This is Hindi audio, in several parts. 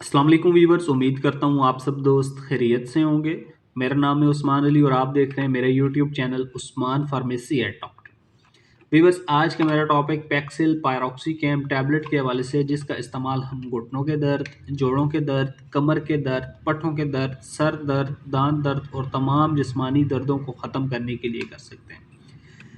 अस्सलाम वालेकुम वीवर्स, उम्मीद करता हूँ आप सब दोस्त खैरियत से होंगे। मेरा नाम है उस्मान अली और आप देख रहे हैं मेरा YouTube channel Usman pharmacy at doctor. Viewers, आज का मेरा टॉपिक पैक्सिल पायरोक्सिकैम टैबलेट के हवाले से, जिसका इस्तेमाल हम घुटनों के दर्द, जोड़ों के दर्द, कमर के दर्द, पट्ठों के दर्द, सर दर्द, दांत दर्द और तमाम जिस्मानी दर्दों को ख़त्म करने के लिए कर सकते हैं।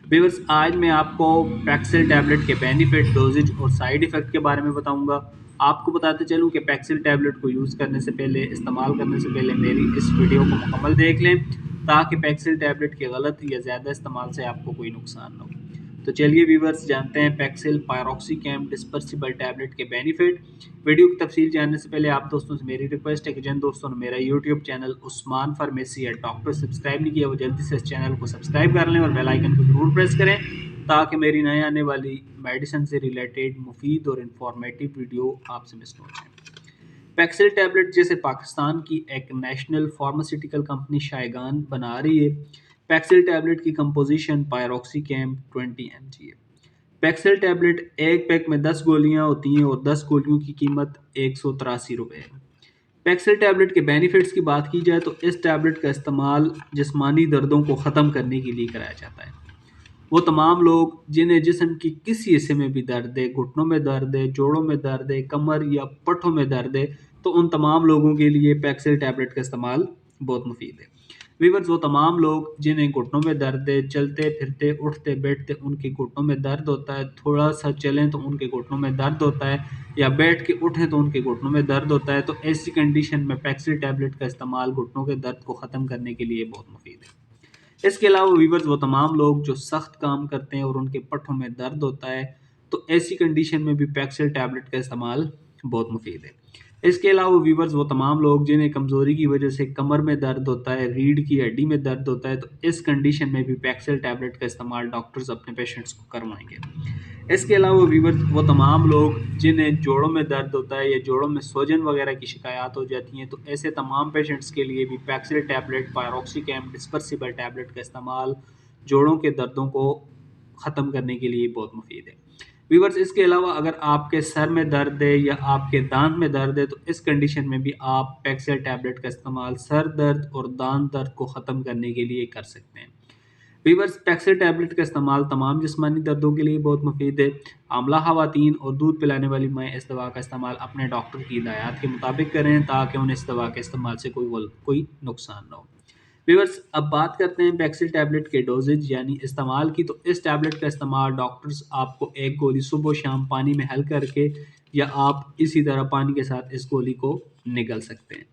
व्यूअर्स, आज मैं आपको पैक्सिल टैबलेट के बेनिफिट, डोजेज और साइड इफ़ेक्ट के बारे में बताऊंगा। आपको बताते चलूं कि पैक्सिल टैबलेट को यूज़ करने से पहले, इस्तेमाल करने से पहले मेरी इस वीडियो को मुकम्मल देख लें, ताकि पैक्सिल टैबलेट के गलत या ज़्यादा इस्तेमाल से आपको कोई नुकसान न हो। तो चलिए व्यूअर्स, जानते हैं पैक्सिल पायरोक्सिकैम डिस्पर्सिबल टैबलेट के बेनिफिट। वीडियो की तफसील जानने से पहले आप दोस्तों से मेरी रिक्वेस्ट है कि जिन दोस्तों ने मेरा YouTube channel Usman pharmacy at doctor subscribe नहीं किया, वो जल्दी से इस चैनल को सब्सक्राइब कर लें और बेल आइकन को ज़रूर प्रेस करें, ताकि मेरी नए आने वाली मेडिसिन से रिलेटेड मुफीद और इंफॉर्मेटिव वीडियो आपसे मिस न हो जाए। पैक्सिल टैबलेट जैसे पाकिस्तान की एक नेशनल फार्मास्यूटिकल कंपनी शायगान बना रही है। पैक्सिल टैबलेट की कंपोजिशन पायरोक्सिकैम 20 mg है। पैक्सिल टैबलेट एक पैक में 10 गोलियां होती हैं और 10 गोलियों की कीमत 183 रुपये है। पैक्सिल टैबलेट के बेनिफिट्स की बात की जाए तो इस टैबलेट का इस्तेमाल जिस्मानी दर्दों को ख़त्म करने के लिए कराया जाता है। वो तमाम लोग जिन्हें जिस्म की किसी हिस्से में भी दर्द है, घुटनों में दर्द है, जोड़ों में दर्द है, कमर या पट्ठों में दर्द है, तो उन तमाम लोगों के लिए पैक्सिल टैबलेट का इस्तेमाल बहुत मुफीद है। वीवर्स, वो तमाम लोग जिन्हें घुटनों में दर्द है, चलते फिरते उठते बैठते उनके घुटनों में दर्द होता है, थोड़ा सा चलें तो उनके घुटनों में दर्द होता है, या बैठ के उठें तो उनके घुटनों में दर्द होता है, तो ऐसी कंडीशन में पैक्सिल टैबलेट का इस्तेमाल घुटनों के दर्द को ख़त्म करने के लिए बहुत मुफीद है। इसके अलावा वीवर्स, वो तमाम लोग जो सख्त काम करते हैं और उनके पट्ठों में दर्द होता है, तो ऐसी कंडीशन में भी पैक्सिल टैबलेट का इस्तेमाल बहुत मुफीद है। इसके अलावा वीवर्स, वो तमाम लोग जिन्हें कमज़ोरी की वजह से कमर में दर्द होता है, रीढ़ की हड्डी में दर्द होता है, तो इस कंडीशन में भी पैक्सिल टैबलेट का इस्तेमाल डॉक्टर्स अपने पेशेंट्स को करवाएंगे। इसके अलावा वीवर्स, वो तमाम लोग जिन्हें जोड़ों में दर्द होता है या जोड़ों में सोजन वगैरह की शिकायत हो जाती हैं, तो ऐसे तमाम पेशेंट्स के लिए भी पैक्सिल टैबलेट पायरोक्सिकैम डिस्पर्सिबल टैबलेट का इस्तेमाल जोड़ों के दर्दों को ख़त्म करने के लिए बहुत मुफीद है। वीवर्स, इसके अलावा अगर आपके सर में दर्द है या आपके दांत में दर्द है, तो इस कंडीशन में भी आप पैक्सिल टैबलेट का इस्तेमाल सर दर्द और दांत दर्द को ख़त्म करने के लिए कर सकते हैं। वीवर्स, पैक्सिल टैबलेट का इस्तेमाल तमाम जिस्मानी दर्दों के लिए बहुत मुफीद है। आमला ख़वातीन और दूध पिलाने वाली माएँ इस दवा का इस्तेमाल अपने डॉक्टर की हिदायत के मुताबिक करें, ताकि उन्हें इस दवा के इस्तेमाल से कोई नुकसान न हो। व्यूअर्स, अब बात करते हैं पैक्सिल टैबलेट के डोजेज यानी इस्तेमाल की। तो इस टैबलेट का इस्तेमाल डॉक्टर्स आपको एक गोली सुबह शाम पानी में हल करके, या आप इसी तरह पानी के साथ इस गोली को निगल सकते हैं।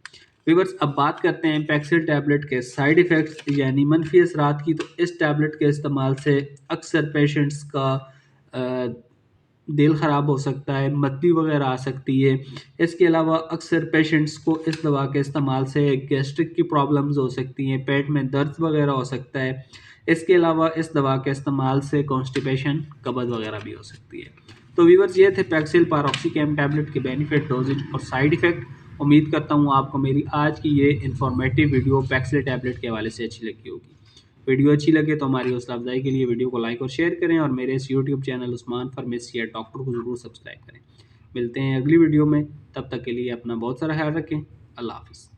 व्यूअर्स, अब बात करते हैं पैक्सिल टैबलेट के साइड इफ़ेक्ट्स यानी मनफी असरात की। तो इस टैबलेट के इस्तेमाल से अक्सर पेशेंट्स का दिल ख़राब हो सकता है, मतली वगैरह आ सकती है। इसके अलावा अक्सर पेशेंट्स को इस दवा के इस्तेमाल से गैस्ट्रिक की प्रॉब्लम्स हो सकती हैं, पेट में दर्द वगैरह हो सकता है। इसके अलावा इस दवा के इस्तेमाल से कॉन्स्टिपेशन, कब्ज़ वगैरह भी हो सकती है। तो व्यूअर्स, ये थे पैक्सिल पायरोक्सिकैम टैबलेट के बेनिफिट, डोजेज और साइड इफ़ेक्ट। उम्मीद करता हूँ आपको मेरी आज की ये इन्फॉर्मेटिव वीडियो पैक्सिल टैबलेट के हवाले से अच्छी लगी होगी। वीडियो अच्छी लगे तो हमारी हौसला अफजाई के लिए वीडियो को लाइक और शेयर करें, और मेरे इस YouTube channel Usman pharmacy at doctor को ज़रूर सब्सक्राइब करें। मिलते हैं अगली वीडियो में, तब तक के लिए अपना बहुत सारा ख्याल रखें। अल्लाह हाफ़िज़।